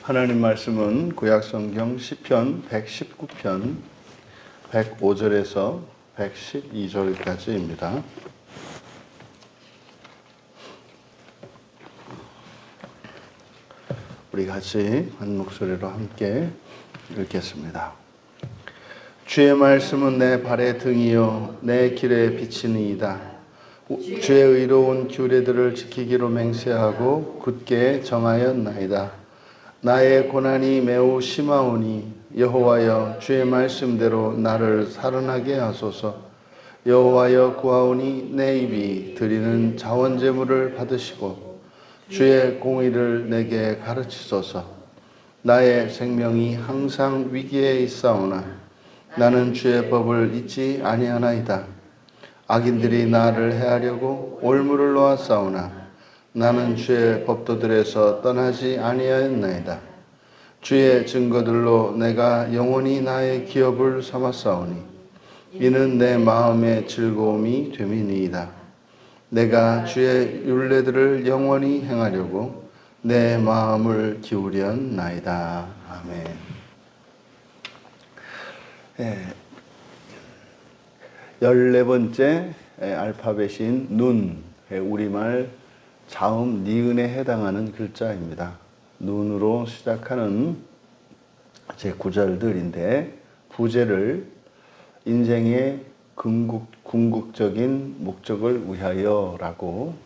하나님 말씀은 구약성경 시편 119편 105절에서 112절까지입니다. 우리 같이 한 목소리로 함께 읽겠습니다. 주의 말씀은 내 발의 등이요 내 길에 비치니이다. 주의 의로운 규례들을 지키기로 맹세하고 굳게 정하였나이다. 나의 고난이 매우 심하오니 여호와여 주의 말씀대로 나를 살아나게 하소서. 여호와여 구하오니 내 입이 드리는 자원제물을 받으시고 주의 공의를 내게 가르치소서. 나의 생명이 항상 위기에 있사오나 나는 주의 법을 잊지 아니하나이다. 악인들이 나를 해하려고 올무를 놓았사오나 나는 주의 법도들에서 떠나지 아니하였나이다. 주의 증거들로 내가 영원히 나의 기업을 삼았사오니 이는 내 마음의 즐거움이 됨이니이다. 내가 주의 율례들을 영원히 행하려고 내 마음을 기울였나이다. 아멘. 네. 14번째 알파벳인 눈, 우리말 자음 니은에 해당하는 글자입니다. 눈으로 시작하는 제 구절들인데 부제를 인생의 궁극적인 목적을 위하여라고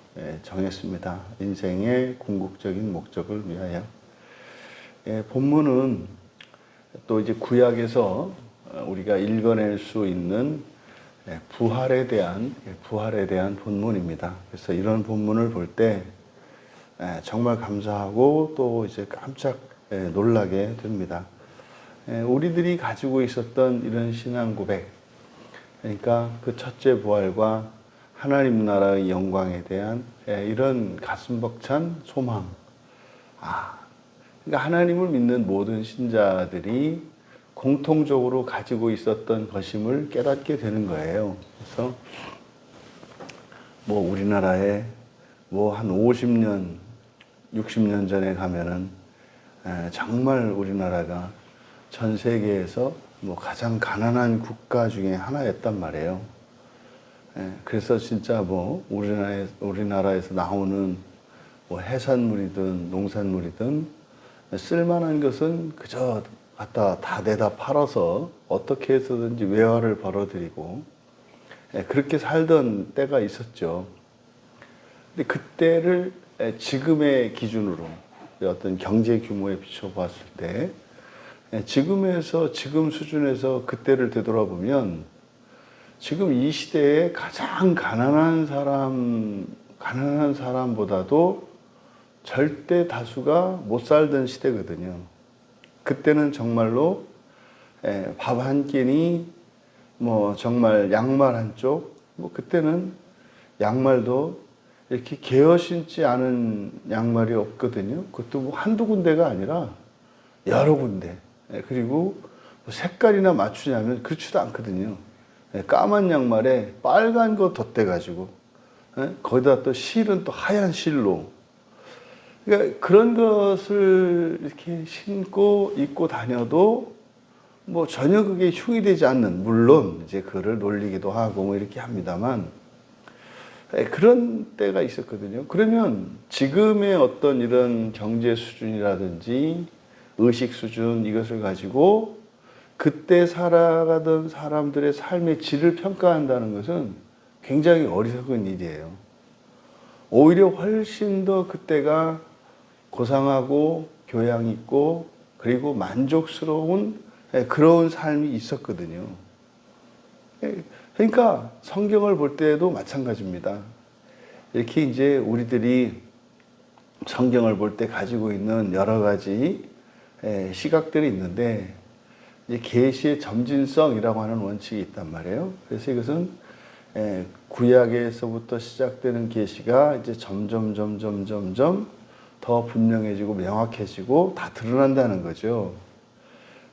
정했습니다. 인생의 궁극적인 목적을 위하여. 본문은 또 이제 구약에서 우리가 읽어낼 수 있는 부활에 대한 본문입니다. 그래서 이런 본문을 볼 때 정말 감사하고 또 이제 깜짝 놀라게 됩니다. 우리들이 가지고 있었던 이런 신앙 고백, 그러니까 그 첫째 부활과 하나님 나라의 영광에 대한 이런 가슴 벅찬 소망. 그러니까 하나님을 믿는 모든 신자들이 공통적으로 가지고 있었던 것임을 깨닫게 되는 거예요. 그래서 우리나라에 한 50년, 60년 전에 가면은 정말 우리나라가 전 세계에서 가장 가난한 국가 중에 하나였단 말이에요. 그래서 진짜 우리나라에서 나오는 해산물이든 농산물이든 쓸만한 것은 그저 갖다 다 내다 팔아서 어떻게 해서든지 외화를 벌어들이고 그렇게 살던 때가 있었죠. 근데 그때를 지금의 기준으로 어떤 경제 규모에 비춰봤을 때 지금 수준에서 그때를 되돌아보면 지금 이 시대에 가장 가난한 사람보다도 절대 다수가 못 살던 시대거든요. 그때는 정말로 밥 한 끼니 정말 양말 한 쪽, 그때는 양말도 이렇게 개어 신지 않은 양말이 없거든요. 그것도 한두 군데가 아니라 여러 군데. 그리고 색깔이나 맞추냐면 그렇지도 않거든요. 까만 양말에 빨간 거 덧대가지고 거기다 또 실은 또 하얀 실로. 그러니까 그런 것을 이렇게 신고 입고 다녀도 전혀 그게 흉이 되지 않는, 물론 이제 그를 놀리기도 하고 이렇게 합니다만 그런 때가 있었거든요. 그러면 지금의 어떤 이런 경제 수준이라든지 의식 수준, 이것을 가지고 그때 살아가던 사람들의 삶의 질을 평가한다는 것은 굉장히 어리석은 일이에요. 오히려 훨씬 더 그때가 고상하고 교양 있고 그리고 만족스러운 그런 삶이 있었거든요. 그러니까 성경을 볼 때도 마찬가지입니다. 이렇게 이제 우리들이 성경을 볼 때 가지고 있는 여러 가지 시각들이 있는데 이제 계시의 점진성이라고 하는 원칙이 있단 말이에요. 그래서 이것은 구약에서부터 시작되는 계시가 이제 점점 더 분명해지고 명확해지고 다 드러난다는 거죠.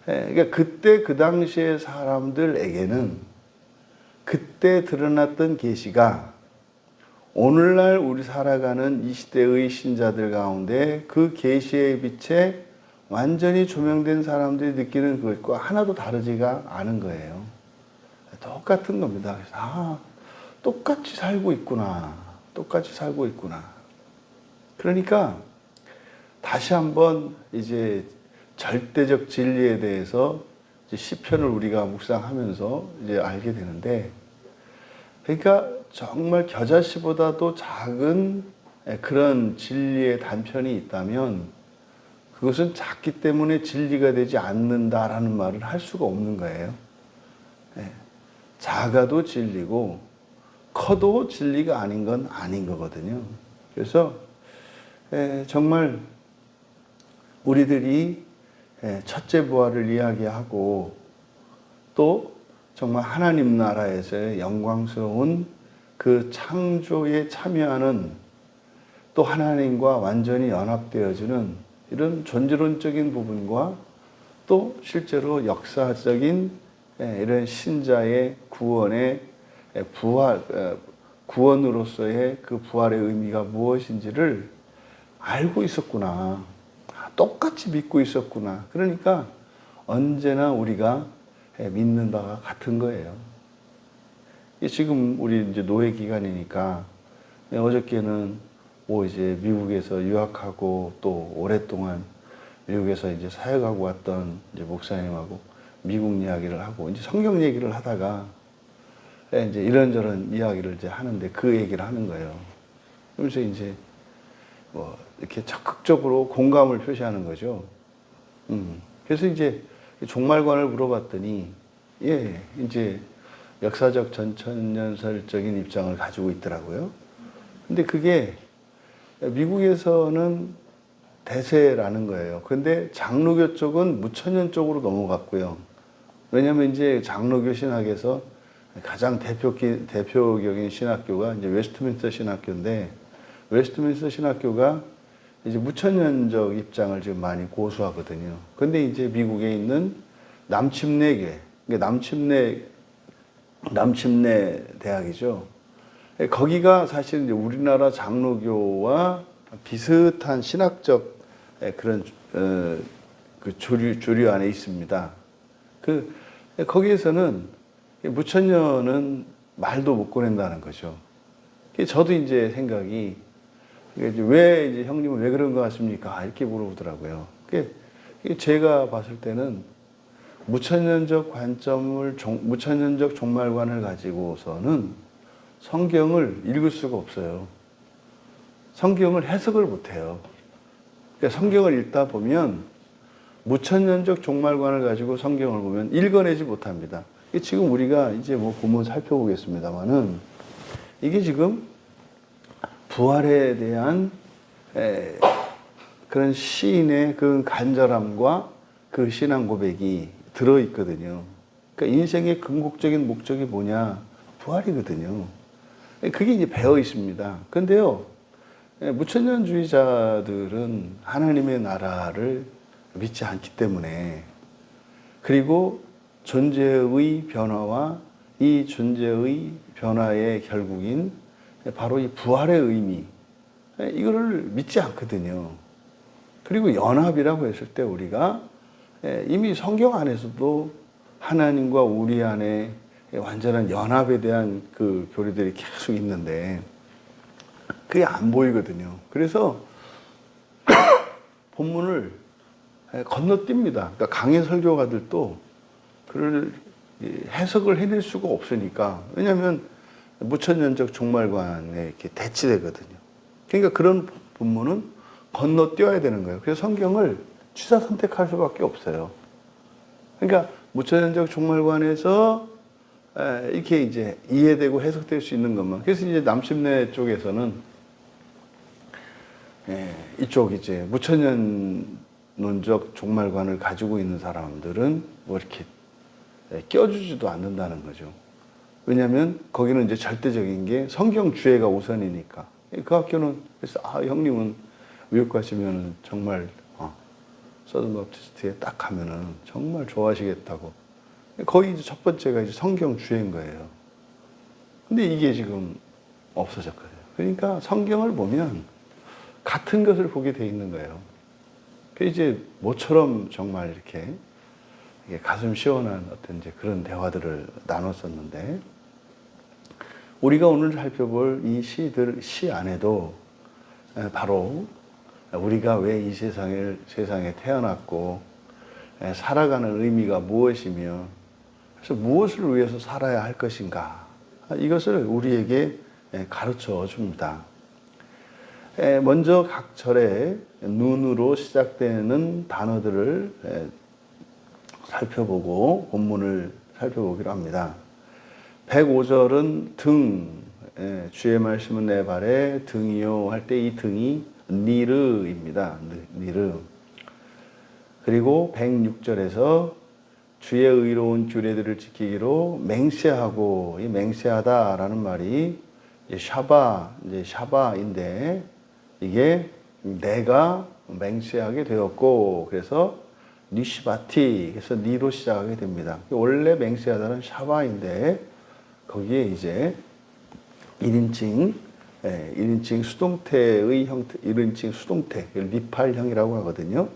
그러니까 그때 그 당시의 사람들에게는 그때 드러났던 계시가 오늘날 우리 살아가는 이 시대의 신자들 가운데 그 계시의 빛에 완전히 조명된 사람들이 느끼는 그것과 하나도 다르지가 않은 거예요. 똑같은 겁니다. 그래서 똑같이 살고 있구나. 똑같이 살고 있구나. 그러니까 다시 한번 이제 절대적 진리에 대해서 이제 시편을 우리가 묵상하면서 이제 알게 되는데, 그러니까 정말 겨자씨보다도 작은 그런 진리의 단편이 있다면 그것은 작기 때문에 진리가 되지 않는다라는 말을 할 수가 없는 거예요. 작아도 진리고 커도 진리가 아닌 건 아닌 거거든요. 그래서 정말 우리들이 첫째 부활을 이야기하고 또 정말 하나님 나라에서의 영광스러운 그 창조에 참여하는, 또 하나님과 완전히 연합되어지는 이런 존재론적인 부분과 또 실제로 역사적인 이런 신자의 구원의 구원으로서의 그 부활의 의미가 무엇인지를 알고 있었구나. 똑같이 믿고 있었구나. 그러니까 언제나 우리가 믿는 바가 같은 거예요. 지금 우리 이제 노예 기간이니까 어저께는 이제 미국에서 유학하고 또 오랫동안 미국에서 이제 사역하고 왔던 이제 목사님하고 미국 이야기를 하고 이제 성경 얘기를 하다가 이제 이런저런 이야기를 이제 하는데 그 얘기를 하는 거예요. 그러면서 이제 이렇게 적극적으로 공감을 표시하는 거죠. 그래서 이제 종말관을 물어봤더니 이제 역사적 전천년설적인 입장을 가지고 있더라고요. 근데 그게 미국에서는 대세라는 거예요. 근데 장로교 쪽은 무천년 쪽으로 넘어갔고요. 왜냐하면 이제 장로교 신학에서 가장 대표적인 신학교가 이제 웨스트민스터 신학교인데, 웨스트민스터 신학교가 이제 무천년적 입장을 지금 많이 고수하거든요. 근데 이제 미국에 있는 남침내교회, 남침내 대학이죠. 거기가 사실 이제 우리나라 장로교와 비슷한 신학적 그런 그 조류 안에 있습니다. 거기에서는 무천년은 말도 못 꺼낸다는 거죠. 저도 이제 생각이, 왜 이제 형님은 왜 그런 거 같습니까? 이렇게 물어보더라고요. 제가 봤을 때는 무천년적 종말관을 가지고서는 성경을 읽을 수가 없어요. 성경을 해석을 못 해요. 그러니까 성경을 읽다 보면 무천년적 종말관을 가지고 성경을 보면 읽어내지 못합니다. 지금 우리가 이제 보면 살펴보겠습니다만은, 이게 지금 부활에 대한 그런 시인의 그 간절함과 그 신앙 고백이 들어있거든요. 그러니까 인생의 궁극적인 목적이 뭐냐? 부활이거든요. 그게 이제 배어 있습니다. 근데요, 무천년주의자들은 하나님의 나라를 믿지 않기 때문에, 그리고 존재의 변화와 이 존재의 변화의 결국인 바로 이 부활의 의미, 이거를 믿지 않거든요. 그리고 연합이라고 했을 때 우리가 이미 성경 안에서도 하나님과 우리 안에 완전한 연합에 대한 그 교리들이 계속 있는데 그게 안 보이거든요. 그래서 본문을 건너뜁니다. 그러니까 강해 설교가들도 그를 해석을 해낼 수가 없으니까. 왜냐하면 무천년적 종말관에 이렇게 대치되거든요. 그러니까 그런 본문은 건너뛰어야 되는 거예요. 그래서 성경을 취사 선택할 수밖에 없어요. 그러니까 무천년적 종말관에서 이렇게 이제 이해되고 해석될 수 있는 것만. 그래서 이제 남침내 쪽에서는 이쪽 이제 무천년론적 종말관을 가지고 있는 사람들은 이렇게 껴주지도 않는다는 거죠. 왜냐하면 거기는 이제 절대적인 게 성경 주해가 우선이니까. 그 학교는 그래서 형님은 미국 가시면은 정말 서든 바프티스트에 딱 가면은 정말 좋아하시겠다고. 거의 이제 첫 번째가 이제 성경 주해인 거예요. 근데 이게 지금 없어졌거든요. 그러니까 성경을 보면 같은 것을 보게 돼 있는 거예요. 그 이제 모처럼 정말 이렇게 가슴 시원한 어떤 이제 그런 대화들을 나눴었는데, 우리가 오늘 살펴볼 이 시 안에도 바로 우리가 왜 이 세상에 태어났고 살아가는 의미가 무엇이며, 그래서 무엇을 위해서 살아야 할 것인가, 이것을 우리에게 가르쳐 줍니다. 먼저 각 절에 눈으로 시작되는 단어들을 살펴보고 본문을 살펴보기로 합니다. 105절은 등, 주의 말씀은 내 발에 등이요 할 때 이 등이 니르입니다. 니르. 그리고 106절에서 주의 의로운 규례들을 지키기로 맹세하고, 이 맹세하다라는 말이 샤바인데, 이게 내가 맹세하게 되었고, 그래서 니시바티, 그래서 니로 시작하게 됩니다. 원래 맹세하다는 샤바인데, 거기에 이제 1인칭 수동태의 형태, 1인칭 수동태, 니팔형이라고 하거든요.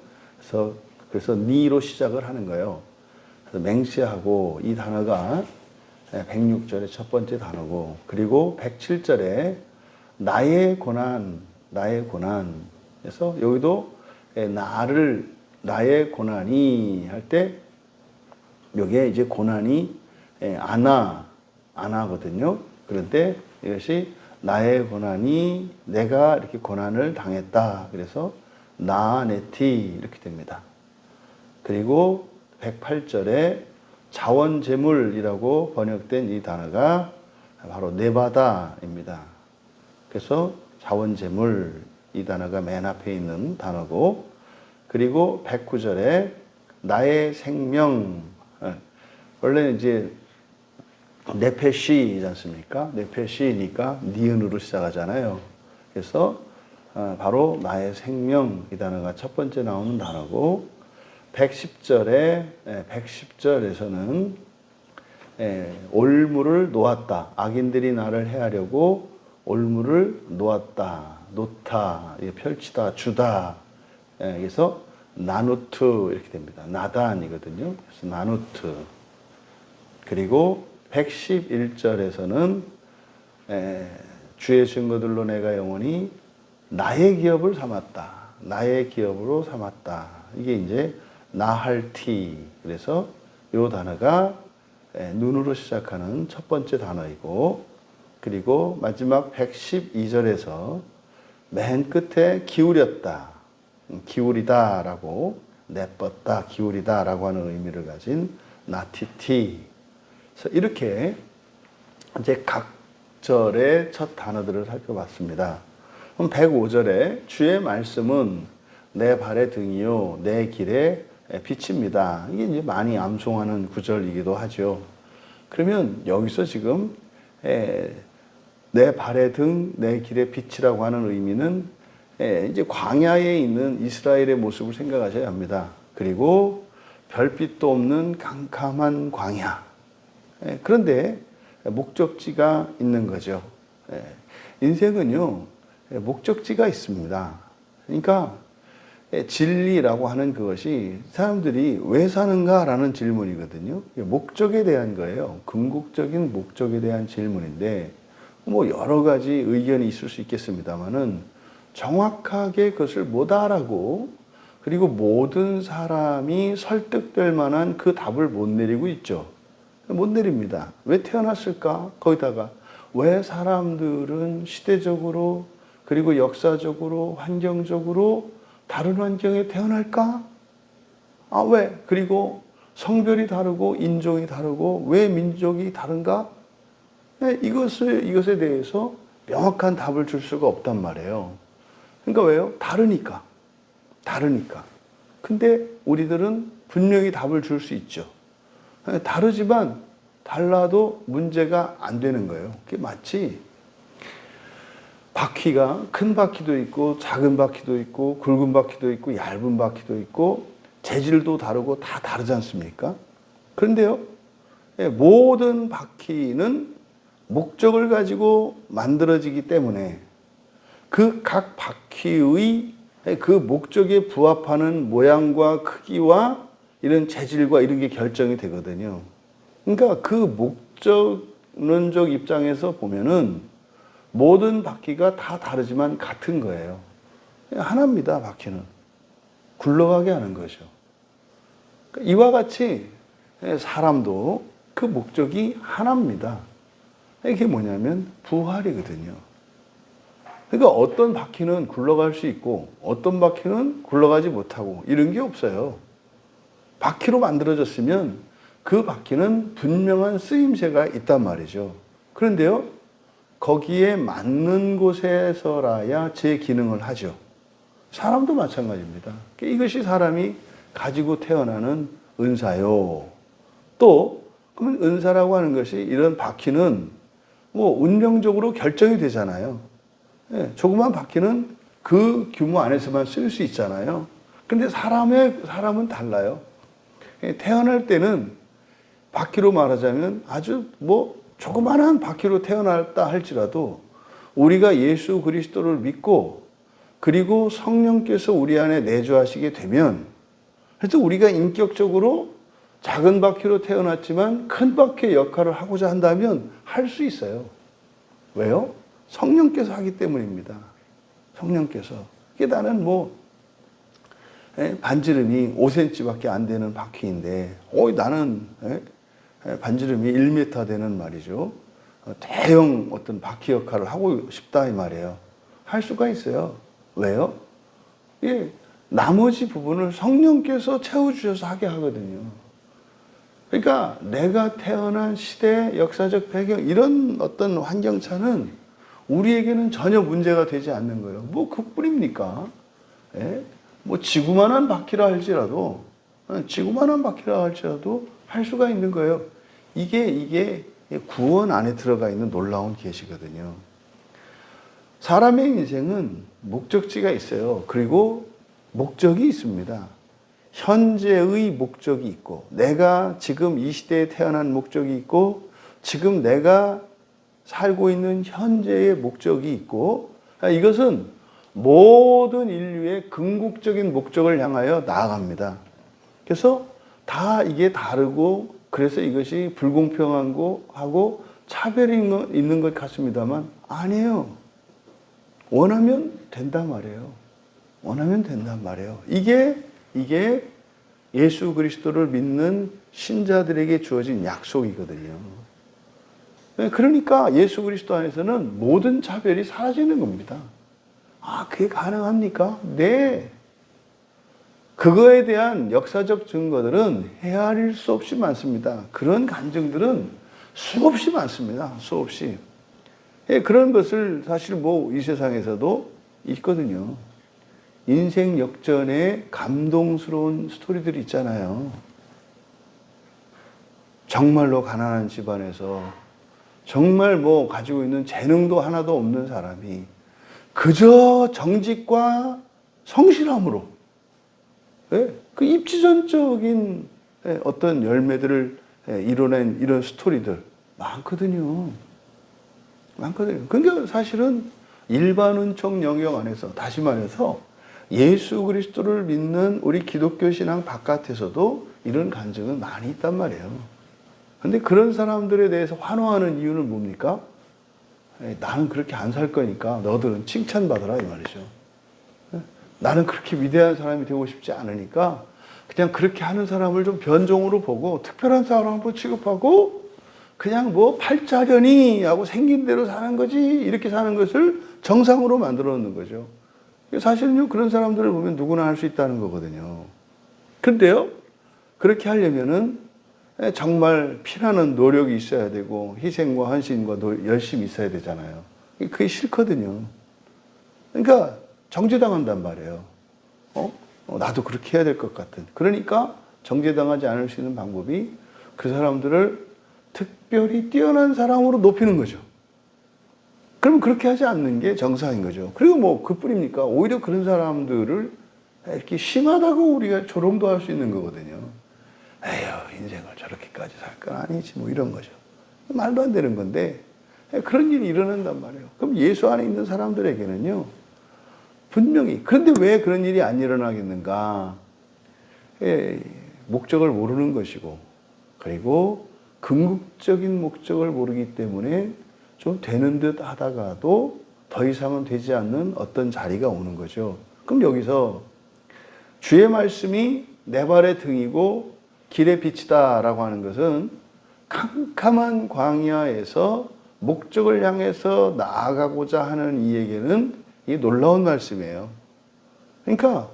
그래서 니로 시작을 하는 거예요. 그래서 맹세하고, 이 단어가 106절의 첫 번째 단어고, 그리고 107절에 나의 고난. 그래서 여기도 나의 고난이 할 때, 여기에 이제 고난이 아나거든요. 그런데 이것이 나의 고난이, 내가 이렇게 고난을 당했다. 그래서 나네티 이렇게 됩니다. 그리고 108절에 자원제물이라고 번역된 이 단어가 바로 네바다입니다. 그래서 자원제물, 이 단어가 맨 앞에 있는 단어고, 그리고 109절에 나의 생명, 원래는 이제 네페시이지 않습니까? 네페시니까 니은으로 시작하잖아요. 그래서 바로 나의 생명, 이 단어가 첫 번째 나오는 단어고, 110절에서는 올무를 놓았다. 악인들이 나를 해하려고 올무를 놓다, 펼치다, 주다. 그래서 나누트 이렇게 됩니다. 나단이거든요. 그래서 나누트. 그리고 111절에서는 주의 증거들로 내가 영원히 나의 기업을 삼았다. 나의 기업으로 삼았다. 이게 이제 나할티. 그래서 이 단어가 눈으로 시작하는 첫 번째 단어이고, 그리고 마지막 112절에서 맨 끝에 기울였다, 기울이다라고, 내뻗다, 기울이다라고 하는 의미를 가진 나티티. 그래서 이렇게 이제 각 절의 첫 단어들을 살펴봤습니다. 그럼 105절에 주의 말씀은 내 발의 등이요 내 길의 빛입니다. 이게 이제 많이 암송하는 구절이기도 하죠. 그러면 여기서 지금 내 발의 등, 내 길의 빛이라고 하는 의미는 이제 광야에 있는 이스라엘의 모습을 생각하셔야 합니다. 그리고 별빛도 없는 캄캄한 광야. 그런데 목적지가 있는 거죠. 인생은요, 목적지가 있습니다. 그러니까 진리라고 하는 그것이 사람들이 왜 사는가라는 질문이거든요. 목적에 대한 거예요. 궁극적인 목적에 대한 질문인데, 뭐 여러 가지 의견이 있을 수 있겠습니다만은 정확하게 그것을 못 알아고, 그리고 모든 사람이 설득될 만한 그 답을 못 내리고 있죠. 못 내립니다. 왜 태어났을까? 거기다가 왜 사람들은 시대적으로, 그리고 역사적으로, 환경적으로 다른 환경에 태어날까? 왜? 그리고 성별이 다르고 인종이 다르고 왜 민족이 다른가? 이것에 대해서 명확한 답을 줄 수가 없단 말이에요. 그러니까 왜요? 다르니까. 근데 우리들은 분명히 답을 줄 수 있죠. 다르지만 달라도 문제가 안 되는 거예요. 그게 마치 바퀴가 큰 바퀴도 있고 작은 바퀴도 있고 굵은 바퀴도 있고 얇은 바퀴도 있고 재질도 다르고 다 다르지 않습니까? 그런데요, 모든 바퀴는 목적을 가지고 만들어지기 때문에 그 각 바퀴의 그 목적에 부합하는 모양과 크기와 이런 재질과 이런 게 결정이 되거든요. 그러니까 그 목적론적 입장에서 보면은 모든 바퀴가 다 다르지만 같은 거예요. 하나입니다, 바퀴는. 굴러가게 하는 거죠. 이와 같이 사람도 그 목적이 하나입니다. 이게 뭐냐면 부활이거든요. 그러니까 어떤 바퀴는 굴러갈 수 있고 어떤 바퀴는 굴러가지 못하고 이런 게 없어요. 바퀴로 만들어졌으면 그 바퀴는 분명한 쓰임새가 있단 말이죠. 그런데요, 거기에 맞는 곳에서라야 제 기능을 하죠. 사람도 마찬가지입니다. 이것이 사람이 가지고 태어나는 은사요. 또 그러면 은사라고 하는 것이 이런 바퀴는 뭐 운명적으로 결정이 되잖아요. 조그만 바퀴는 그 규모 안에서만 쓸 수 있잖아요. 근데 사람은 달라요. 태어날 때는 바퀴로 말하자면 아주 뭐 조그만한 바퀴로 태어났다 할지라도 우리가 예수 그리스도를 믿고 그리고 성령께서 우리 안에 내주하시게 되면 그래서 우리가 인격적으로 작은 바퀴로 태어났지만 큰 바퀴의 역할을 하고자 한다면 할 수 있어요. 왜요? 성령께서 하기 때문입니다. 성령께서. 이게 나는 뭐 반지름이 5cm밖에 안 되는 바퀴인데 나는 반지름이 1m 되는 말이죠. 대형 어떤 바퀴 역할을 하고 싶다 이 말이에요. 할 수가 있어요. 왜요? 예, 나머지 부분을 성령께서 채워주셔서 하게 하거든요. 그러니까 내가 태어난 시대, 역사적 배경 이런 어떤 환경차는 우리에게는 전혀 문제가 되지 않는 거예요. 뭐 그뿐입니까? 예? 뭐 지구만한 바퀴라 할지라도 할 수가 있는 거예요. 이게 구원 안에 들어가 있는 놀라운 계시거든요. 사람의 인생은 목적지가 있어요. 그리고 목적이 있습니다. 현재의 목적이 있고 내가 지금 이 시대에 태어난 목적이 있고 지금 내가 살고 있는 현재의 목적이 있고 이것은 모든 인류의 궁극적인 목적을 향하여 나아갑니다. 그래서 다 이게 다르고 그래서 이것이 불공평하고 차별이 있는 것 같습니다만 아니에요. 원하면 된단 말이에요. 원하면 된단 말이에요. 이게 예수 그리스도를 믿는 신자들에게 주어진 약속이거든요. 그러니까 예수 그리스도 안에서는 모든 차별이 사라지는 겁니다. 그게 가능합니까? 네. 그거에 대한 역사적 증거들은 헤아릴 수 없이 많습니다. 그런 간증들은 수없이 많습니다. 수없이. 그런 것을 사실 뭐 이 세상에서도 있거든요. 인생 역전의 감동스러운 스토리들이 있잖아요. 정말로 가난한 집안에서 정말 뭐 가지고 있는 재능도 하나도 없는 사람이 그저 정직과 성실함으로 그 입지전적인 어떤 열매들을 이뤄낸 이런 스토리들 많거든요. 그러니까 사실은 일반은총 영역 안에서 다시 말해서 예수 그리스도를 믿는 우리 기독교 신앙 바깥에서도 이런 간증은 많이 있단 말이에요. 근데 그런 사람들에 대해서 환호하는 이유는 뭡니까? 나는 그렇게 안 살 거니까 너들은 칭찬받아라 이 말이죠. 나는 그렇게 위대한 사람이 되고 싶지 않으니까 그냥 그렇게 하는 사람을 좀 변종으로 보고 특별한 사람으로 취급하고 그냥 뭐 팔자련이 하고 생긴 대로 사는 거지 이렇게 사는 것을 정상으로 만들어 놓는 거죠. 사실은요 그런 사람들을 보면 누구나 할 수 있다는 거거든요. 그런데요 그렇게 하려면은 정말 피나는 노력이 있어야 되고 희생과 헌신과 열심이 있어야 되잖아요. 그게 싫거든요. 그러니까 정죄당한단 말이에요. 나도 그렇게 해야 될 것 같은. 그러니까 정죄당하지 않을 수 있는 방법이 그 사람들을 특별히 뛰어난 사람으로 높이는 거죠. 그러면 그렇게 하지 않는 게 정상인 거죠. 그리고 뭐 그뿐입니까? 오히려 그런 사람들을 이렇게 심하다고 우리가 조롱도 할 수 있는 거거든요. 에휴, 인생을 저렇게까지 살 건 아니지, 뭐 이런 거죠. 말도 안 되는 건데, 그런 일이 일어난단 말이에요. 그럼 예수 안에 있는 사람들에게는요, 분명히. 그런데 왜 그런 일이 안 일어나겠는가? 목적을 모르는 것이고, 그리고 궁극적인 목적을 모르기 때문에 좀 되는 듯 하다가도 더 이상은 되지 않는 어떤 자리가 오는 거죠. 그럼 여기서 주의 말씀이 내 발의 등이고 길의 빛이다라고 하는 것은 캄캄한 광야에서 목적을 향해서 나아가고자 하는 이에게는 이 놀라운 말씀이에요. 그러니까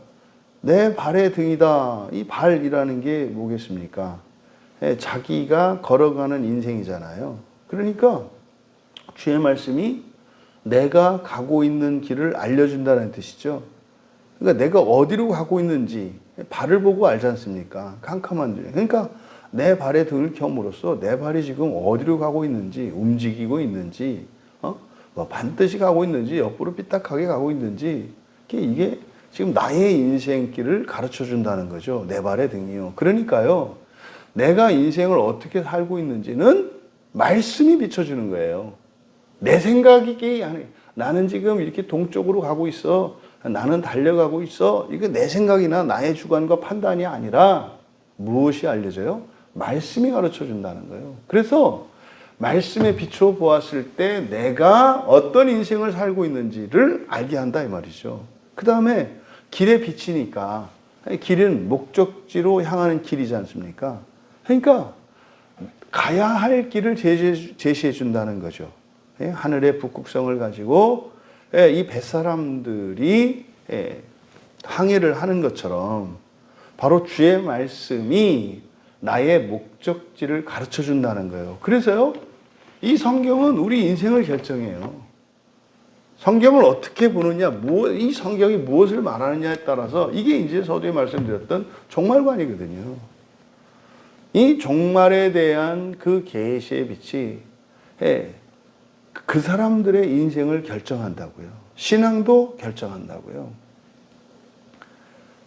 내 발의 등이다. 이 발이라는 게 뭐겠습니까? 자기가 걸어가는 인생이잖아요. 그러니까 주의 말씀이 내가 가고 있는 길을 알려준다는 뜻이죠. 그러니까 내가 어디로 가고 있는지 발을 보고 알지 않습니까? 캄캄한 길. 그러니까 내 발에 등을 켬으로써 내 발이 지금 어디로 가고 있는지, 움직이고 있는지, 뭐 반드시 가고 있는지, 옆으로 삐딱하게 가고 있는지, 이게 지금 나의 인생길을 가르쳐 준다는 거죠. 내 발의 등이요. 그러니까요, 내가 인생을 어떻게 살고 있는지는 말씀이 비춰주는 거예요. 내 생각이 아니, 나는 지금 이렇게 동쪽으로 가고 있어. 나는 달려가고 있어. 이거 내 생각이나 나의 주관과 판단이 아니라 무엇이 알려져요? 말씀이 가르쳐 준다는 거예요. 그래서 말씀에 비추어 보았을 때 내가 어떤 인생을 살고 있는지를 알게 한다 이 말이죠. 그 다음에 길의 빛이니까 길은 목적지로 향하는 길이지 않습니까? 그러니까 가야 할 길을 제시해 준다는 거죠. 하늘의 북극성을 가지고 이 뱃사람들이 항해를 하는 것처럼 바로 주의 말씀이 나의 목적지를 가르쳐 준다는 거예요. 그래서요, 이 성경은 우리 인생을 결정해요. 성경을 어떻게 보느냐, 이 성경이 무엇을 말하느냐에 따라서 이게 이제 서두에 말씀드렸던 종말관이거든요. 이 종말에 대한 그 계시의 빛이 그 사람들의 인생을 결정한다고요. 신앙도 결정한다고요.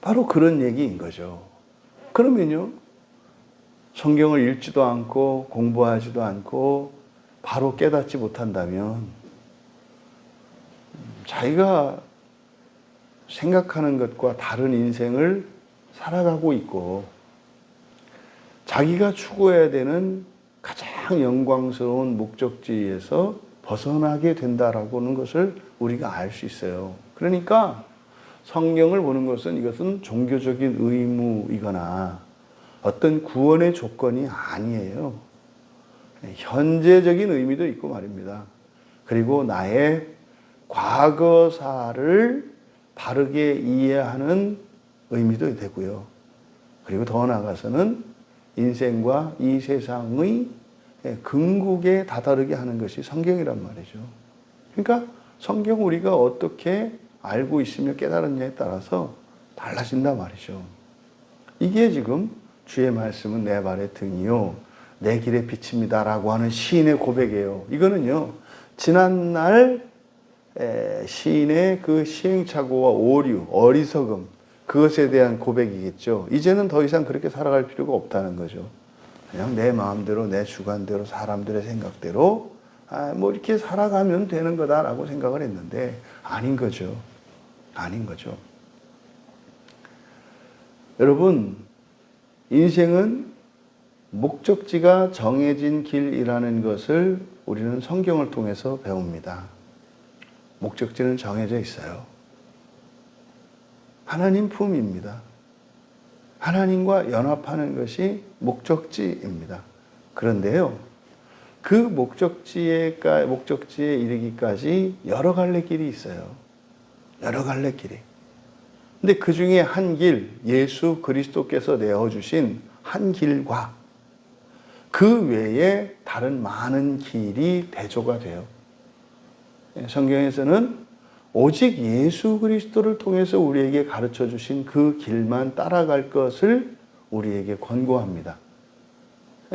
바로 그런 얘기인 거죠. 그러면요, 성경을 읽지도 않고 공부하지도 않고 바로 깨닫지 못한다면 자기가 생각하는 것과 다른 인생을 살아가고 있고 자기가 추구해야 되는 가장 영광스러운 목적지에서 벗어나게 된다라고는 것을 우리가 알 수 있어요. 그러니까 성경을 보는 것은 이것은 종교적인 의무이거나 어떤 구원의 조건이 아니에요. 현재적인 의미도 있고 말입니다. 그리고 나의 과거사를 바르게 이해하는 의미도 되고요. 그리고 더 나아가서는 인생과 이 세상의 궁극에 다다르게 하는 것이 성경이란 말이죠. 그러니까 성경 우리가 어떻게 알고 있으며 깨달았냐에 따라서 달라진단 말이죠. 이게 지금 주의 말씀은 내 발의 등이요 내 길의 빛입니다라고 하는 시인의 고백이에요. 이거는요, 지난날 시인의 그 시행착오와 오류, 어리석음, 그것에 대한 고백이겠죠. 이제는 더 이상 그렇게 살아갈 필요가 없다는 거죠. 그냥 내 마음대로, 내 주관대로, 사람들의 생각대로 뭐 이렇게 살아가면 되는 거다라고 생각을 했는데 아닌 거죠. 아닌 거죠. 여러분, 인생은 목적지가 정해진 길이라는 것을 우리는 성경을 통해서 배웁니다. 목적지는 정해져 있어요. 하나님 품입니다. 하나님과 연합하는 것이 목적지입니다. 그런데요, 그 목적지에 이르기까지 여러 갈래 길이 있어요. 여러 갈래 길이. 근데 그 중에 한 길, 예수 그리스도께서 내어주신 한 길과 그 외에 다른 많은 길이 대조가 돼요. 성경에서는 오직 예수 그리스도를 통해서 우리에게 가르쳐 주신 그 길만 따라갈 것을 우리에게 권고합니다.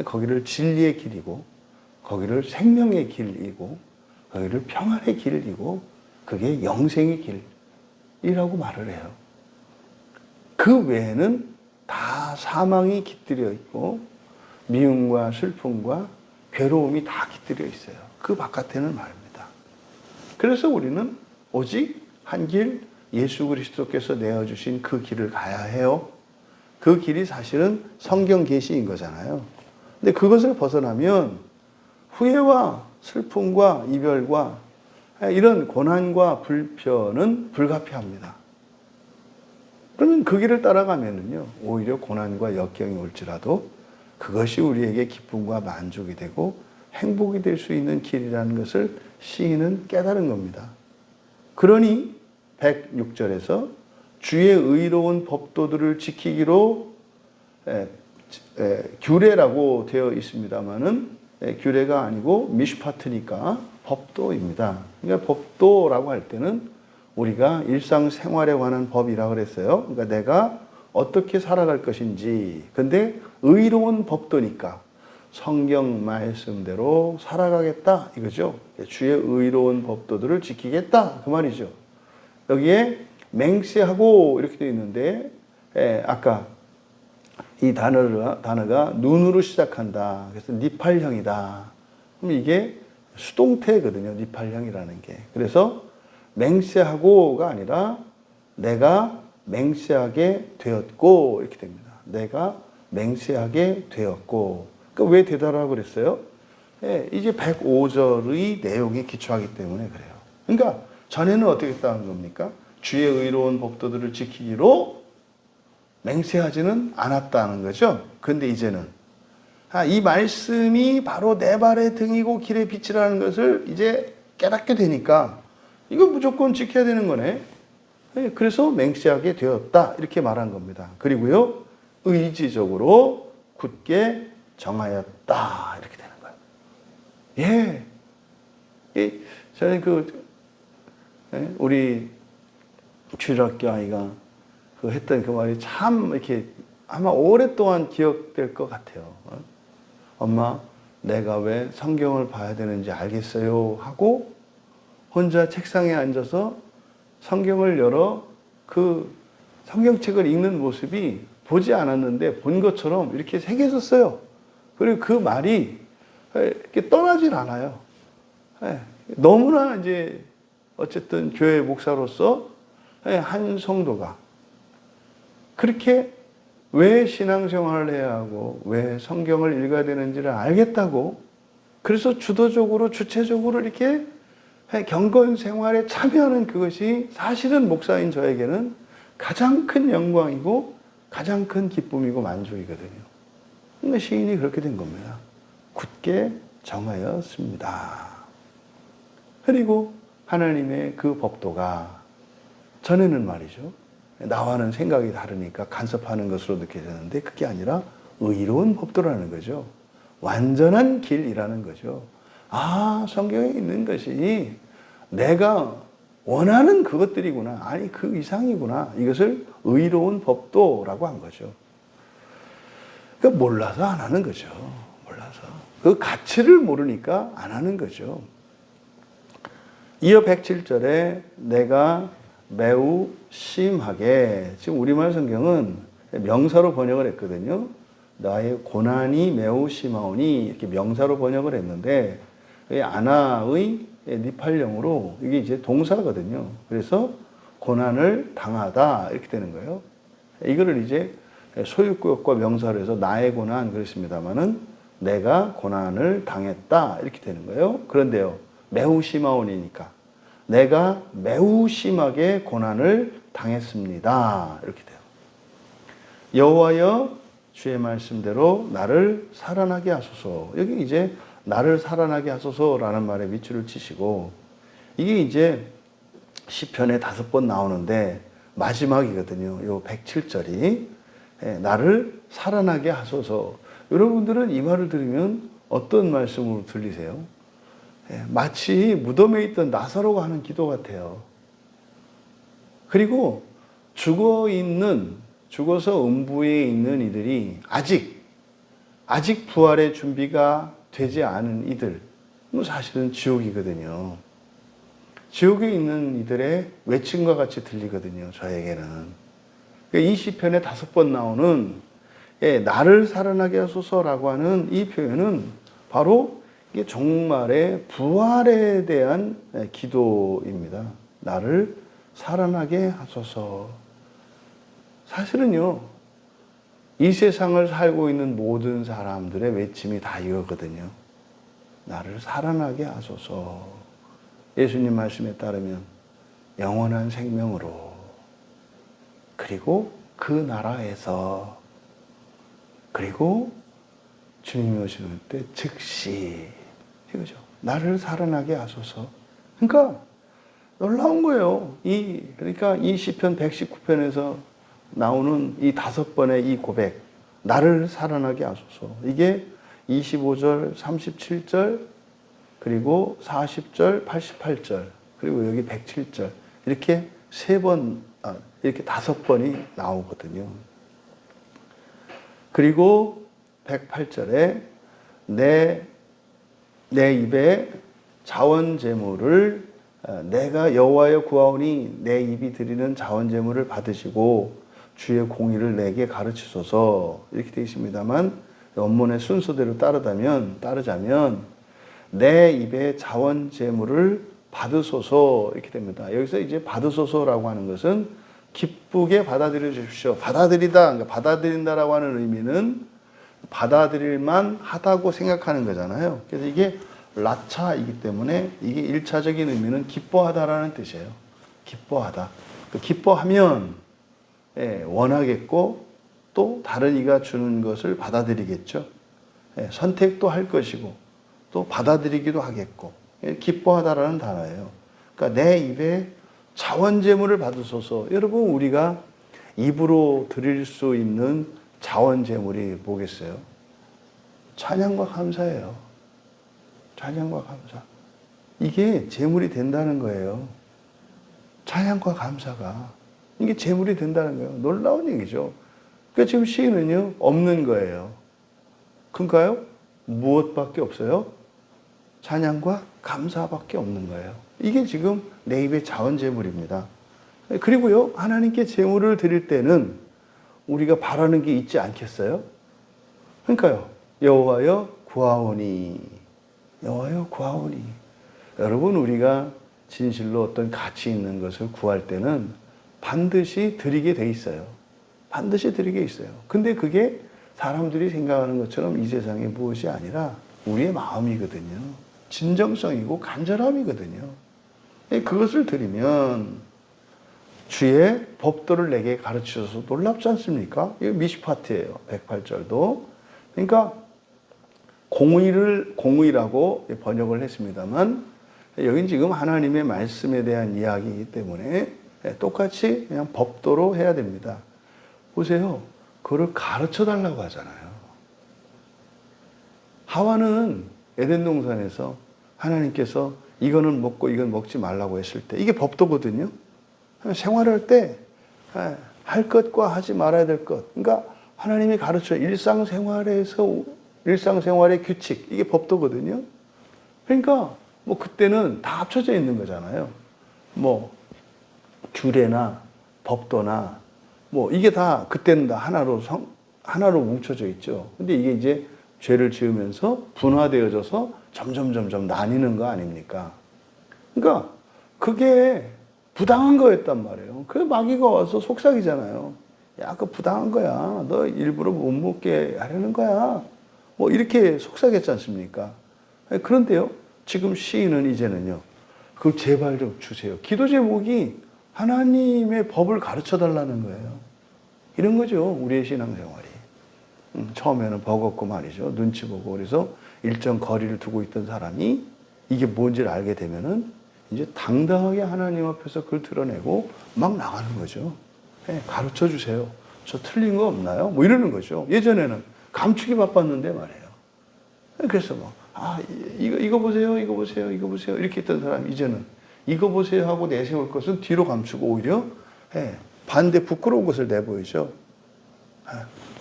거기를 진리의 길이고, 거기를 생명의 길이고, 거기를 평안의 길이고, 그게 영생의 길이라고 말을 해요. 그 외에는 다 사망이 깃들여 있고, 미움과 슬픔과 괴로움이 다 깃들여 있어요. 그 바깥에는 말입니다. 그래서 우리는 오직 한 길, 예수 그리스도께서 내어주신 그 길을 가야 해요. 그 길이 사실은 성경 계시인 거잖아요. 근데 그것을 벗어나면 후회와 슬픔과 이별과 이런 고난과 불편은 불가피합니다. 그러면 그 길을 따라가면은요, 오히려 고난과 역경이 올지라도 그것이 우리에게 기쁨과 만족이 되고 행복이 될 수 있는 길이라는 것을 시인은 깨달은 겁니다. 그러니 106절에서 주의 의로운 법도들을 지키기로 규례라고 되어 있습니다만은 규례가 아니고 미슈파트니까 법도입니다. 그러니까 법도라고 할 때는 우리가 일상생활에 관한 법이라고 그랬어요. 그러니까 내가 어떻게 살아갈 것인지. 근데 의로운 법도니까 성경 말씀대로 살아가겠다 이거죠. 주의 의로운 법도들을 지키겠다 그 말이죠. 여기에 맹세하고 이렇게 되어 있는데 아까 이 단어가 눈으로 시작한다. 그래서 니팔형이다. 그럼 이게 수동태거든요. 니팔형이라는 게. 그래서 맹세하고가 아니라 내가 맹세하게 되었고 이렇게 됩니다. 내가 맹세하게 되었고. 그러니까 왜 되다라고 그랬어요? 이제 105절의 내용에 기초하기 때문에 그래요. 그러니까 전에는 어떻게 했다는 겁니까? 주의 의로운 법도들을 지키기로 맹세하지는 않았다는 거죠. 근데 이제는 이 말씀이 바로 내 발의 등이고 길의 빛이라는 것을 이제 깨닫게 되니까 이거 무조건 지켜야 되는 거네. 그래서 맹세하게 되었다 이렇게 말한 겁니다. 그리고요 의지적으로 굳게 정하였다 이렇게 되는 거예요. 예, 저는 우리 주일학교 아이가 했던 그 말이 참 이렇게 아마 오랫동안 기억될 것 같아요. 엄마, 내가 왜 성경을 봐야 되는지 알겠어요? 하고 혼자 책상에 앉아서 성경을 열어 그 성경책을 읽는 모습이 보지 않았는데 본 것처럼 이렇게 새겨졌어요. 그리고 그 말이 이렇게 떠나질 않아요. 너무나 이제 어쨌든 교회 목사로서 한 성도가 그렇게 왜 신앙생활을 해야 하고 왜 성경을 읽어야 되는지를 알겠다고 그래서 주도적으로 주체적으로 이렇게 경건 생활에 참여하는 그것이 사실은 목사인 저에게는 가장 큰 영광이고 가장 큰 기쁨이고 만족이거든요. 근데 시인이 그렇게 된 겁니다. 굳게 정하였습니다. 그리고 하나님의 그 법도가 전에는 말이죠. 나와는 생각이 다르니까 간섭하는 것으로 느껴졌는데 그게 아니라 의로운 법도라는 거죠. 완전한 길이라는 거죠. 성경에 있는 것이 내가 원하는 그것들이구나. 아니 그 이상이구나. 이것을 의로운 법도라고 한 거죠. 그러니까 몰라서 안 하는 거죠. 몰라서. 그 가치를 모르니까 안 하는 거죠. 이어 107절에 내가 매우 심하게, 지금 우리말 성경은 명사로 번역을 했거든요. 나의 고난이 매우 심하오니 이렇게 명사로 번역을 했는데 아나의 니팔령으로 이게 이제 동사거든요. 그래서 고난을 당하다 이렇게 되는 거예요. 이거를 이제 소유구역과 명사로 해서 나의 고난 그랬습니다만은 내가 고난을 당했다 이렇게 되는 거예요. 그런데요, 매우 심하오니니까 내가 매우 심하게 고난을 당했습니다 이렇게 돼요. 여호와여 주의 말씀대로 나를 살아나게 하소서. 여기 이제 나를 살아나게 하소서라는 말에 밑줄을 치시고 이게 이제 시편에 5번 나오는데 마지막이거든요. 요 107절이 나를 살아나게 하소서. 여러분들은 이 말을 들으면 어떤 말씀으로 들리세요? 마치 무덤에 있던 나사로가 하는 기도 같아요. 그리고 죽어서 음부에 있는 이들이 아직 부활의 준비가 되지 않은 이들, 사실은 지옥이거든요. 지옥에 있는 이들의 외침과 같이 들리거든요, 저에게는. 이 시편에 5번 나오는 나를 살아나게 하소서라고 하는 이 표현은 바로 이게 정말의 부활에 대한 기도입니다. 나를 살아나게 하소서. 사실은요, 이 세상을 살고 있는 모든 사람들의 외침이 다 이거거든요. 나를 살아나게 하소서. 예수님 말씀에 따르면 영원한 생명으로, 그리고 그 나라에서, 그리고 주님이 오실 때 즉시, 이거죠. 나를 살아나게 하소서. 그러니까 놀라운 거예요. 그러니까 이 시편 119편에서 나오는 이 5번의 이 고백, 나를 살아나게 하소서. 이게 25절, 37절, 그리고 40절, 88절, 그리고 여기 107절, 이렇게 이렇게 5번이 나오거든요. 그리고 108절에 내 입에 자원 제물을 내가 여호와여 구하오니 내 입이 드리는 자원 제물을 받으시고 주의 공의를 내게 가르치소서. 이렇게 되어 있습니다만 원문의 순서대로 따르자면 내 입에 자원 제물을 받으소서 이렇게 됩니다. 여기서 이제 받으소서라고 하는 것은 기쁘게 받아들여 주십시오. 받아들이다, 그러니까 받아들인다라고 하는 의미는 받아들일만 하다고 생각하는 거잖아요. 그래서 이게 라차이기 때문에 이게 1차적인 의미는 기뻐하다라는 뜻이에요. 기뻐하다. 기뻐하면 원하겠고 또 다른 이가 주는 것을 받아들이겠죠. 선택도 할 것이고 또 받아들이기도 하겠고, 기뻐하다라는 단어예요. 그러니까 내 입에 자원제물을 받으소서. 여러분, 우리가 입으로 드릴 수 있는 자원제물이 뭐겠어요? 찬양과 감사예요. 찬양과 감사. 이게 제물이 된다는 거예요. 찬양과 감사가. 이게 제물이 된다는 거예요. 놀라운 얘기죠. 그러니까 지금 시인은요, 없는 거예요. 그러니까요, 무엇밖에 없어요? 찬양과 감사밖에 없는 거예요. 이게 지금 내 입의 자원제물입니다. 그리고요, 하나님께 제물을 드릴 때는 우리가 바라는 게 있지 않겠어요? 그러니까요, 여호와여 구하오니, 여호와여 구하오니. 여러분, 우리가 진실로 어떤 가치 있는 것을 구할 때는 반드시 드리게 돼 있어요. 반드시 드리게 있어요. 근데 그게 사람들이 생각하는 것처럼 이 세상에 무엇이 아니라 우리의 마음이거든요. 진정성이고 간절함이거든요. 그것을 드리면 주의 법도를 내게 가르치셔서 놀랍지 않습니까? 이거 미시파트예요. 108절도. 그러니까 공의라고 번역을 했습니다만 여긴 지금 하나님의 말씀에 대한 이야기이기 때문에 똑같이 그냥 법도로 해야 됩니다. 보세요. 그걸 가르쳐 달라고 하잖아요. 하와는 에덴 동산에서 하나님께서 이거는 먹고 이건 먹지 말라고 했을 때 이게 법도거든요. 생활할 때 할 것과 하지 말아야 될 것. 그러니까 하나님이 가르쳐 일상생활의 규칙. 이게 법도거든요. 그러니까 뭐 그때는 다 합쳐져 있는 거잖아요. 뭐 규례나 법도나 뭐 이게 다 그때는 다 하나로 뭉쳐져 있죠. 근데 이게 이제 죄를 지으면서 분화되어져서 점점 나뉘는 거 아닙니까? 그러니까 그게 부당한 거였단 말이에요. 그 마귀가 와서 속삭이잖아요. 야, 그거 부당한 거야. 너 일부러 못 먹게 하려는 거야. 뭐 이렇게 속삭였지 않습니까? 그런데요, 지금 시인은 이제는요, 그 제발 좀 주세요. 기도 제목이 하나님의 법을 가르쳐 달라는 거예요. 이런 거죠, 우리의 신앙생활이. 처음에는 버겁고 말이죠. 눈치 보고. 그래서 일정 거리를 두고 있던 사람이 이게 뭔지를 알게 되면은 이제 당당하게 하나님 앞에서 그걸 드러내고 막 나가는 거죠. 가르쳐 주세요. 저 틀린 거 없나요? 뭐 이러는 거죠. 예전에는 감추기 바빴는데 말이에요. 그래서 뭐, 이거 보세요, 이거 보세요, 이거 보세요. 이렇게 했던 사람이 이제는 이거 보세요 하고 내세울 것은 뒤로 감추고 오히려 반대 부끄러운 것을 내보이죠.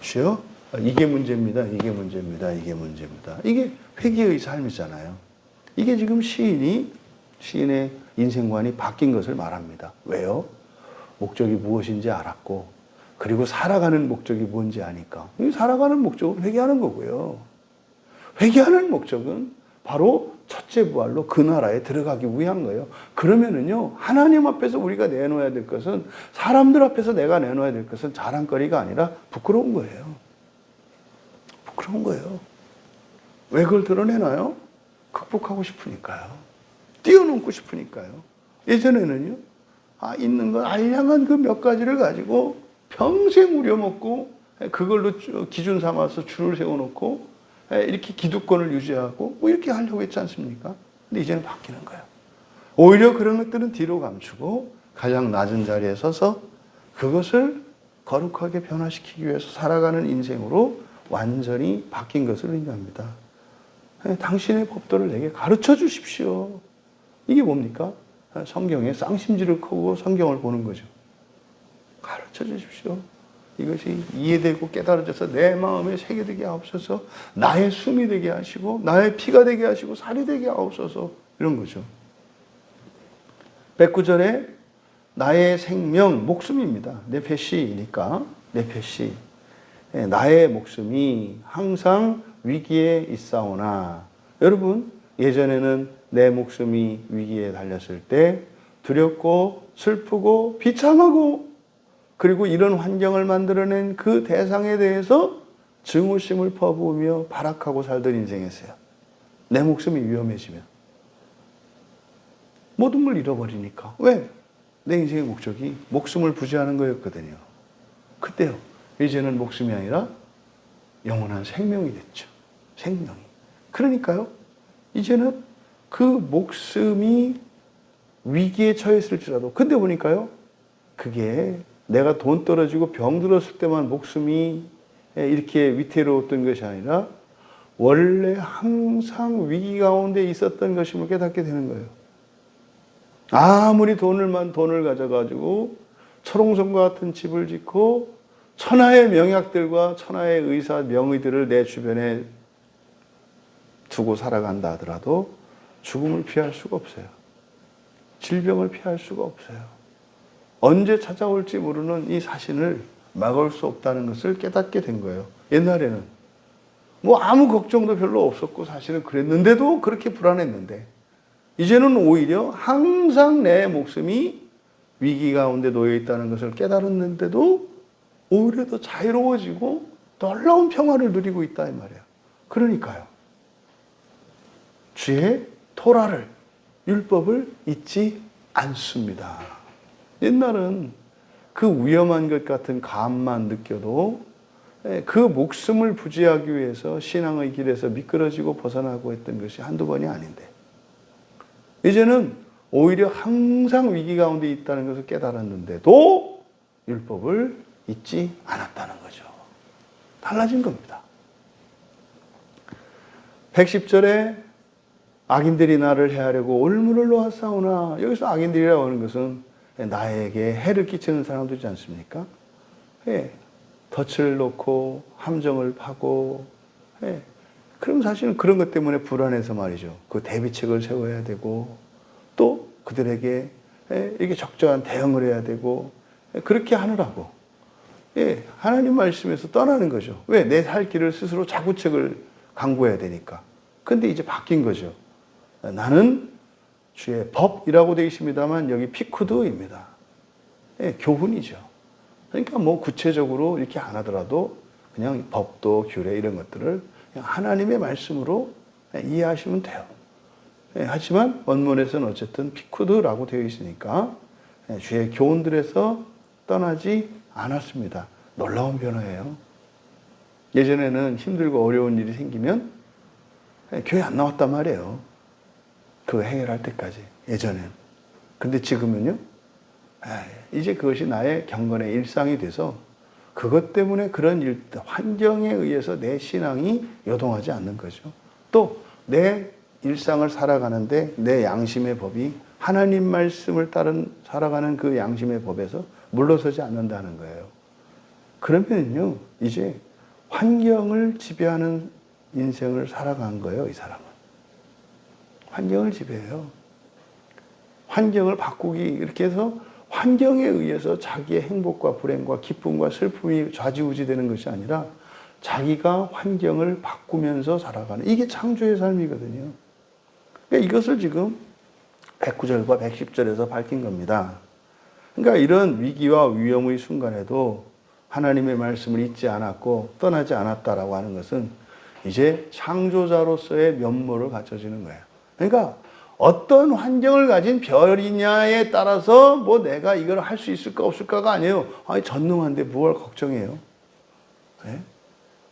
주여, 이게 문제입니다. 이게 문제입니다. 이게 문제입니다. 이게 회개의 삶이잖아요. 이게 지금 시인의 인생관이 바뀐 것을 말합니다. 왜요? 목적이 무엇인지 알았고, 그리고 살아가는 목적이 뭔지 아니까. 이 살아가는 목적은 회개하는 거고요. 회개하는 목적은 바로 첫째 부활로 그 나라에 들어가기 위한 거예요. 그러면은요, 하나님 앞에서 우리가 내놓아야 될 것은, 사람들 앞에서 내가 내놓아야 될 것은 자랑거리가 아니라 부끄러운 거예요. 부끄러운 거예요. 왜 그걸 드러내나요? 극복하고 싶으니까요. 뛰어넘고 싶으니까요. 예전에는요, 있는 건 알량한 그 몇 가지를 가지고 평생 우려먹고 그걸로 기준 삼아서 줄을 세워놓고 이렇게 기득권을 유지하고 뭐 이렇게 하려고 했지 않습니까? 근데 이제는 바뀌는 거예요. 오히려 그런 것들은 뒤로 감추고 가장 낮은 자리에 서서 그것을 거룩하게 변화시키기 위해서 살아가는 인생으로 완전히 바뀐 것을 의미합니다. 당신의 법도를 내게 가르쳐 주십시오. 이게 뭡니까? 성경에 쌍심지를 크고 성경을 보는 거죠. 가르쳐 주십시오. 이것이 이해되고 깨달아져서 내 마음에 새겨되게 하옵소서, 나의 숨이 되게 하시고 나의 피가 되게 하시고 살이 되게 하옵소서, 이런 거죠. 109절에 나의 생명, 목숨입니다. 네페시니까 네페시. 나의 목숨이 항상 위기에 있사오나. 여러분, 예전에는 내 목숨이 위기에 달렸을 때 두렵고 슬프고 비참하고, 그리고 이런 환경을 만들어낸 그 대상에 대해서 증오심을 퍼부으며 발악하고 살던 인생이었어요. 내 목숨이 위험해지면 모든 걸 잃어버리니까. 왜? 내 인생의 목적이 목숨을 부지하는 거였거든요. 그때요. 이제는 목숨이 아니라 영원한 생명이 됐죠. 생명이. 그러니까요, 이제는 그 목숨이 위기에 처했을지라도, 근데 보니까요, 그게 내가 돈 떨어지고 병 들었을 때만 목숨이 이렇게 위태로웠던 것이 아니라 원래 항상 위기 가운데 있었던 것임을 깨닫게 되는 거예요. 아무리 돈을 가져가지고 철옹성과 같은 집을 짓고 천하의 명약들과 천하의 의사 명의들을 내 주변에 두고 살아간다 하더라도 죽음을 피할 수가 없어요. 질병을 피할 수가 없어요. 언제 찾아올지 모르는 이 사신을 막을 수 없다는 것을 깨닫게 된 거예요. 옛날에는 뭐 아무 걱정도 별로 없었고 사실은 그랬는데도 그렇게 불안했는데, 이제는 오히려 항상 내 목숨이 위기 가운데 놓여 있다는 것을 깨달았는데도 오히려 더 자유로워지고 놀라운 평화를 누리고 있다 이 말이에요. 그러니까요, 주의 토라를, 율법을 잊지 않습니다. 옛날은 그 위험한 것 같은 감만 느껴도 그 목숨을 부지하기 위해서 신앙의 길에서 미끄러지고 벗어나고 했던 것이 한두 번이 아닌데, 이제는 오히려 항상 위기 가운데 있다는 것을 깨달았는데도 율법을 잊지 않았다는 거죠. 달라진 겁니다. 110절에 악인들이 나를 해하려고 올무를 놓았사오나, 여기서 악인들이라고 하는 것은 나에게 해를 끼치는 사람들이지 않습니까? 덫을 놓고 함정을 파고, 그럼 사실은 그런 것 때문에 불안해서 말이죠. 그 대비책을 세워야 되고, 또 그들에게 이렇게 적절한 대응을 해야 되고, 그렇게 하느라고 하나님 말씀에서 떠나는 거죠. 왜? 내 살 길을 스스로 자구책을 강구해야 되니까. 근데 이제 바뀐 거죠. 나는 주의 법이라고 되어 있습니다만 여기 피쿠드입니다. 교훈이죠. 그러니까 뭐 구체적으로 이렇게 안 하더라도 그냥 법도 규례 이런 것들을 그냥 하나님의 말씀으로 이해하시면 돼요. 하지만 원문에서는 어쨌든 피쿠드라고 되어 있으니까 주의 교훈들에서 떠나지 않았습니다. 놀라운 변화예요. 예전에는 힘들고 어려운 일이 생기면 교회 안 나왔단 말이에요. 그거 해결할 때까지, 예전엔. 근데 지금은요, 이제 그것이 나의 경건의 일상이 돼서 그것 때문에 그런 환경에 의해서 내 신앙이 요동하지 않는 거죠. 또 내 일상을 살아가는데 내 양심의 법이 하나님 말씀을 따른 살아가는 그 양심의 법에서 물러서지 않는다는 거예요. 그러면요, 이제 환경을 지배하는 인생을 살아간 거예요, 이 사람은. 환경을 지배해요. 환경을 바꾸기, 이렇게 해서 환경에 의해서 자기의 행복과 불행과 기쁨과 슬픔이 좌지우지되는 것이 아니라 자기가 환경을 바꾸면서 살아가는, 이게 창조의 삶이거든요. 그러니까 이것을 지금 109절과 110절에서 밝힌 겁니다. 그러니까 이런 위기와 위험의 순간에도 하나님의 말씀을 잊지 않았고 떠나지 않았다라고 하는 것은 이제 창조자로서의 면모를 갖춰지는 거예요. 그러니까 어떤 환경을 가진 별이냐에 따라서 뭐 내가 이걸 할 수 있을까 없을까가 아니에요. 아니, 전능한데 뭘 걱정해요? 네?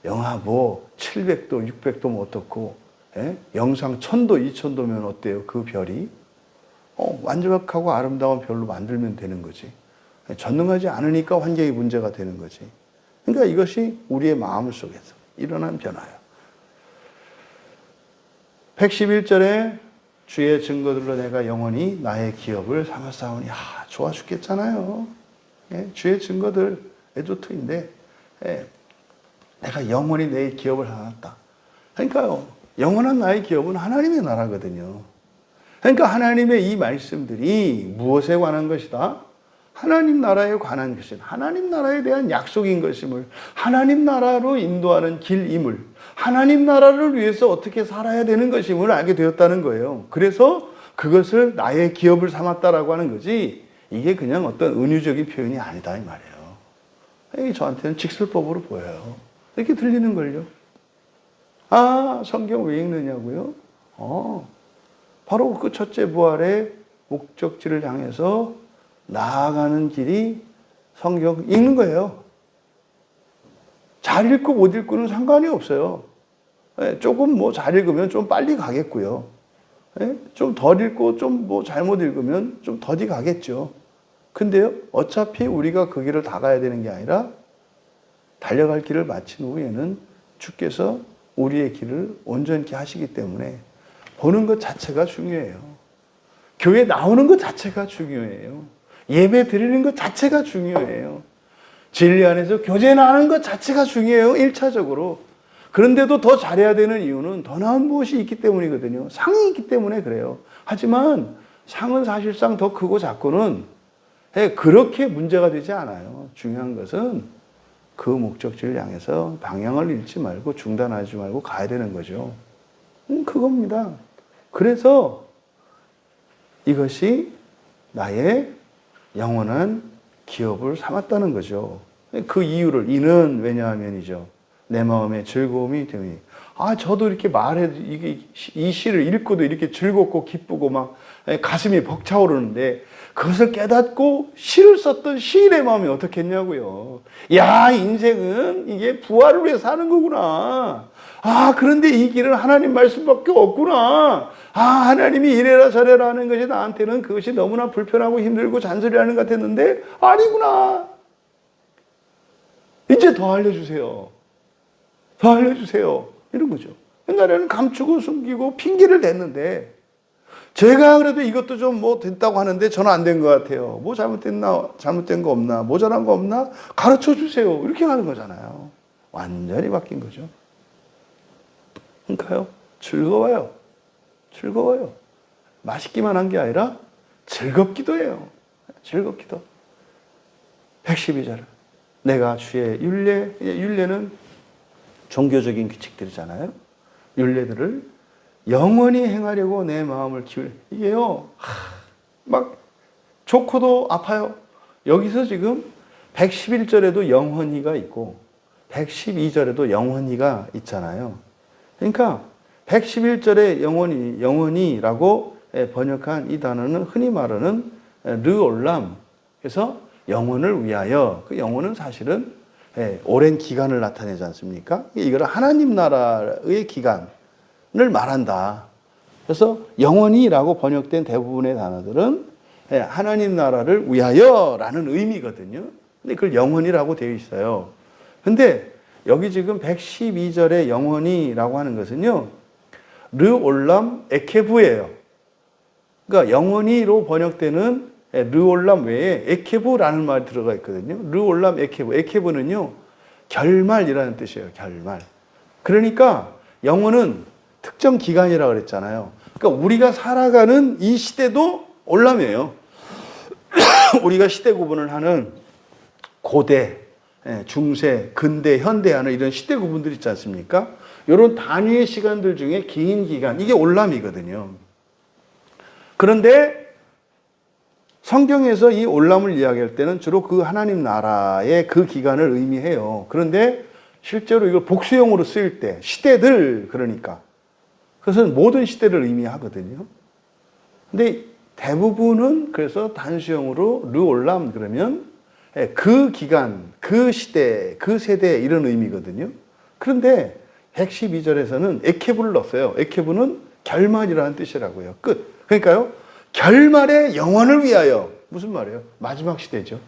영하 뭐 700도, 600도 뭐 어떻고, 네? 영상 1000도, 2000도면 어때요? 그 별이? 완벽하고 아름다운 별로 만들면 되는 거지. 전능하지 않으니까 환경이 문제가 되는 거지. 그러니까 이것이 우리의 마음 속에서 일어난 변화예요. 111절에 주의 증거들로 내가 영원히 나의 기업을 삼았사오니, 좋아 죽겠잖아요. 예, 주의 증거들, 에조트인데, 예, 내가 영원히 내 기업을 삼았다. 그러니까요, 영원한 나의 기업은 하나님의 나라거든요. 그러니까 하나님의 이 말씀들이 무엇에 관한 것이다? 하나님 나라에 관한 것이다. 하나님 나라에 대한 약속인 것임을, 하나님 나라로 인도하는 길임을, 하나님 나라를 위해서 어떻게 살아야 되는 것임을 알게 되었다는 거예요. 그래서 그것을 나의 기업을 삼았다라고 하는 거지, 이게 그냥 어떤 은유적인 표현이 아니다 이 말이에요. 이게 저한테는 직설법으로 보여요. 이렇게 들리는걸요. 성경 왜 읽느냐고요? 바로 그 첫째 부활의 목적지를 향해서 나아가는 길이 성경 읽는 거예요. 잘 읽고 못 읽고는 상관이 없어요. 조금 뭐 잘 읽으면 좀 빨리 가겠고요. 좀 덜 읽고 좀 뭐 잘못 읽으면 좀 더디 가겠죠. 근데요, 어차피 우리가 그 길을 다 가야 되는 게 아니라 달려갈 길을 마친 후에는 주께서 우리의 길을 온전히 하시기 때문에 보는 것 자체가 중요해요. 교회 나오는 것 자체가 중요해요. 예배 드리는 것 자체가 중요해요. 진리 안에서 교제 나누는 것 자체가 중요해요. 1차적으로. 그런데도 더 잘해야 되는 이유는 더 나은 무엇이 있기 때문이거든요. 상이 있기 때문에 그래요. 하지만 상은 사실상 더 크고 작고는 그렇게 문제가 되지 않아요. 중요한 것은 그 목적지를 향해서 방향을 잃지 말고 중단하지 말고 가야 되는 거죠. 그겁니다. 그래서 이것이 나의 영원한 기업을 삼았다는 거죠. 그 이유를, 이는 왜냐하면이죠. 내 마음에 즐거움이 되니. 저도 이렇게 말해도, 이 시를 읽고도 이렇게 즐겁고 기쁘고 막 가슴이 벅차오르는데, 그것을 깨닫고 시를 썼던 시인의 마음이 어떻겠냐고요. 야, 인생은 이게 부활을 위해 사는 거구나. 그런데 이 길은 하나님 말씀밖에 없구나. 하나님이 이래라 저래라 하는 것이 나한테는 그것이 너무나 불편하고 힘들고 잔소리하는 것 같았는데 아니구나. 이제 더 알려주세요. 더 알려주세요. 이런 거죠. 옛날에는 감추고 숨기고 핑계를 댔는데, 제가 그래도 이것도 좀 뭐 됐다고 하는데 저는 안 된 것 같아요. 뭐 잘못됐나, 잘못된 거 없나, 모자란 거 없나 가르쳐 주세요. 이렇게 하는 거잖아요. 완전히 바뀐 거죠. 그러니까요, 즐거워요. 즐거워요. 맛있기만 한 게 아니라 즐겁기도 해요. 즐겁기도. 112절. 내가 주의 율례는 종교적인 규칙들이잖아요. 율례들을 영원히 행하려고 내 마음을 이게요, 막 좋고도 아파요. 여기서 지금 111절에도 영원히가 있고 112절에도 영원히가 있잖아요. 그러니까 111절에 영원히라고 번역한 이 단어는 흔히 말하는 르올람, 그래서 영원을 위하여. 그 영원은 사실은 오랜 기간을 나타내지 않습니까? 이거를 하나님 나라의 기간을 말한다. 그래서 영원히라고 번역된 대부분의 단어들은 하나님 나라를 위하여라는 의미거든요. 근데 그걸 영원히라고 되어 있어요. 근데 여기 지금 112절에 영원히라고 하는 것은요, 르올람 에케브예요. 그러니까 영원히로 번역되는 르올람 외에 에케브라는 말이 들어가 있거든요. 르올람 에케브. 에케브는요, 결말이라는 뜻이에요. 결말. 그러니까 영원은 특정 기간이라고 그랬잖아요. 그러니까 우리가 살아가는 이 시대도 올람이에요. 우리가 시대 구분을 하는 고대, 중세, 근대, 현대 하는 이런 시대 구분들 있지 않습니까? 이런 단위의 시간들 중에 긴 기간, 이게 올람이거든요. 그런데 성경에서 이 올람을 이야기할 때는 주로 그 하나님 나라의 그 기간을 의미해요. 그런데 실제로 이걸 복수형으로 쓰일 때 시대들, 그러니까 그것은 모든 시대를 의미하거든요. 근데 대부분은 그래서 단수형으로 르올람 그러면 그 기간, 그 시대, 그 세대 이런 의미거든요. 그런데 112절에서는 에케브를 넣었어요. 에케브는 결말이라는 뜻이라고요. 끝. 그러니까요. 결말의 영원을 위하여. 무슨 말이에요? 마지막 시대죠.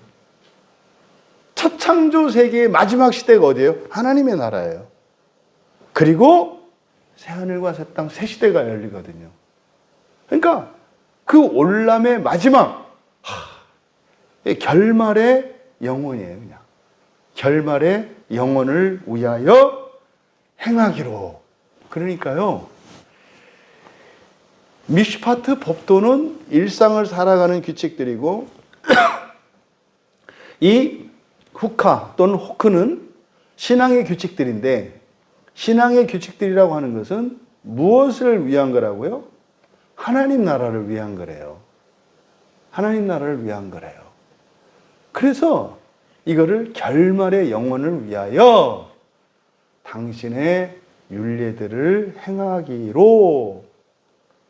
첫 창조 세계의 마지막 시대가 어디예요? 하나님의 나라예요. 그리고 새하늘과 새 땅, 새 시대가 열리거든요. 그러니까 그 올람의 마지막, 결말의 영혼이에요. 그냥 결말의 영혼을 위하여 행하기로. 그러니까요, 미슈파트 법도는 일상을 살아가는 규칙들이고 이 후카 또는 호크는 신앙의 규칙들인데, 신앙의 규칙들이라고 하는 것은 무엇을 위한 거라고요? 하나님 나라를 위한 거래요. 하나님 나라를 위한 거래요. 그래서 이거를 결말의 영혼을 위하여 당신의 율례들을 행하기로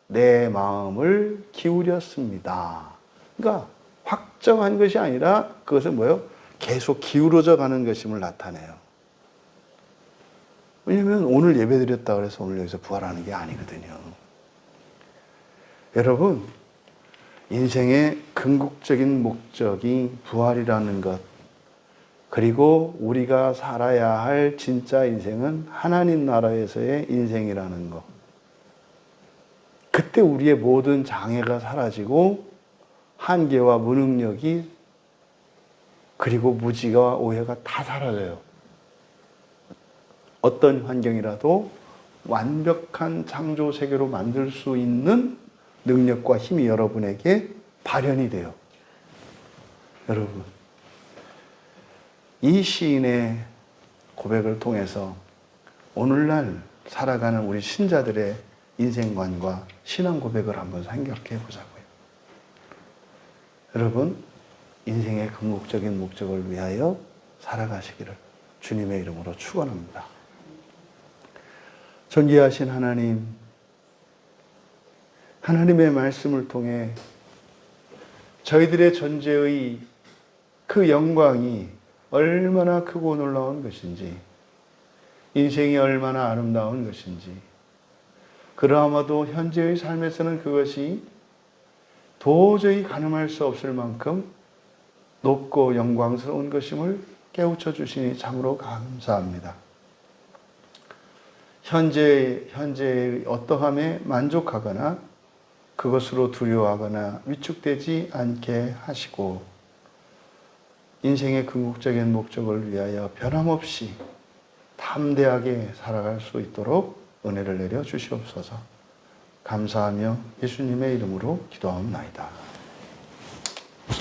내 마음을 기울였습니다. 그러니까 확정한 것이 아니라 그것은 뭐예요? 계속 기울어져 가는 것임을 나타내요. 왜냐하면 오늘 예배 드렸다 그래서 오늘 여기서 부활하는 게 아니거든요. 여러분, 인생의 궁극적인 목적이 부활이라는 것, 그리고 우리가 살아야 할 진짜 인생은 하나님 나라에서의 인생이라는 것. 그때 우리의 모든 장애가 사라지고 한계와 무능력이, 그리고 무지가 오해가 다 사라져요. 어떤 환경이라도 완벽한 창조 세계로 만들 수 있는 능력과 힘이 여러분에게 발현이 돼요. 여러분, 이 시인의 고백을 통해서 오늘날 살아가는 우리 신자들의 인생관과 신앙 고백을 한번 생각해 보자고요. 여러분, 인생의 궁극적인 목적을 위하여 살아가시기를 주님의 이름으로 축원합니다. 존귀하신 하나님, 하나님의 말씀을 통해 저희들의 존재의 그 영광이 얼마나 크고 놀라운 것인지, 인생이 얼마나 아름다운 것인지, 그러하마도 현재의 삶에서는 그것이 도저히 가늠할 수 없을 만큼 높고 영광스러운 것임을 깨우쳐 주시니 참으로 감사합니다. 현재의 어떠함에 만족하거나 그것으로 두려워하거나 위축되지 않게 하시고 인생의 궁극적인 목적을 위하여 변함없이 담대하게 살아갈 수 있도록 은혜를 내려 주시옵소서. 감사하며 예수님의 이름으로 기도하옵나이다.